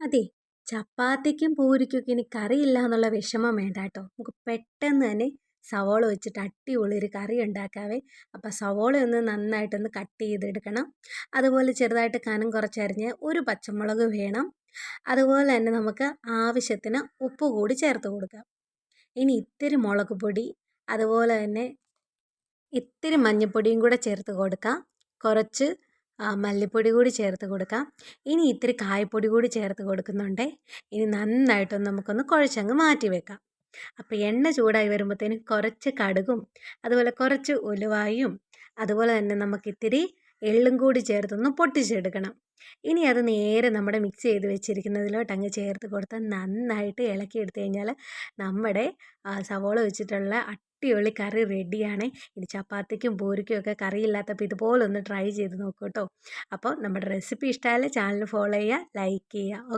അതെ. ചപ്പാത്തിക്കും പൂരിക്കൊക്കെ ഇനി കറിയില്ല എന്നുള്ള വിഷമം വേണ്ട കേട്ടോ. നമുക്ക് പെട്ടെന്ന് തന്നെ സവോള വെച്ചിട്ട് അടിപൊളി ഒരു കറി ഉണ്ടാക്കാവേ. അപ്പോൾ സവോള ഒന്ന് നന്നായിട്ടൊന്ന് കട്ട് ചെയ്തെടുക്കണം. അതുപോലെ ചെറുതായിട്ട് കനം കുറച്ചരിഞ്ഞ് ഒരു പച്ചമുളക് വേണം. അതുപോലെ തന്നെ നമുക്ക് ആവശ്യത്തിന് ഉപ്പ് കൂടി ചേർത്ത് കൊടുക്കാം. ഇനി ഇത്തിരി മുളക് പൊടി, അതുപോലെ തന്നെ ഇത്തിരി മഞ്ഞൾപ്പൊടിയും കൂടെ ചേർത്ത് കൊടുക്കാം. കുറച്ച് മല്ലിപ്പൊടി കൂടി ചേർത്ത് കൊടുക്കാം. ഇനി ഇത്തിരി കായപ്പൊടി കൂടി ചേർത്ത് കൊടുക്കുന്നുണ്ടേ. ഇനി നന്നായിട്ടൊന്ന് നമുക്കൊന്ന് കുഴച്ചങ്ങ് മാറ്റി വെക്കാം. അപ്പോൾ എണ്ണ ചൂടായി വരുമ്പോഴത്തേനും കുറച്ച് കടുകും അതുപോലെ കുറച്ച് ഉലുവായും അതുപോലെ തന്നെ നമുക്കിത്തിരി എള്ളും കൂടി ചേർത്തൊന്ന് പൊട്ടിച്ചെടുക്കണം. ഇനി അത് നേരെ നമ്മുടെ മിക്സ് ചെയ്ത് വെച്ചിരിക്കുന്നതിലോട്ട് അങ്ങ് ചേർത്ത് കൊടുത്ത് നന്നായിട്ട് ഇളക്കി എടുത്തു കഴിഞ്ഞാൽ നമ്മുടെ സവോള വെച്ചിട്ടുള്ള അടിപൊളി കറി റെഡിയാണ്. ഇനി ചപ്പാത്തിക്കും പൂരിക്കും ഒക്കെ കറിയില്ലാത്തപ്പോൾ ഇതുപോലൊന്ന് ട്രൈ ചെയ്ത് നോക്കൂ കേട്ടോ. അപ്പോൾ നമ്മുടെ റെസിപ്പി ഇഷ്ടമായാൽ ചാനൽ ഫോളോ ചെയ്യുക, ലൈക്ക് ചെയ്യുക.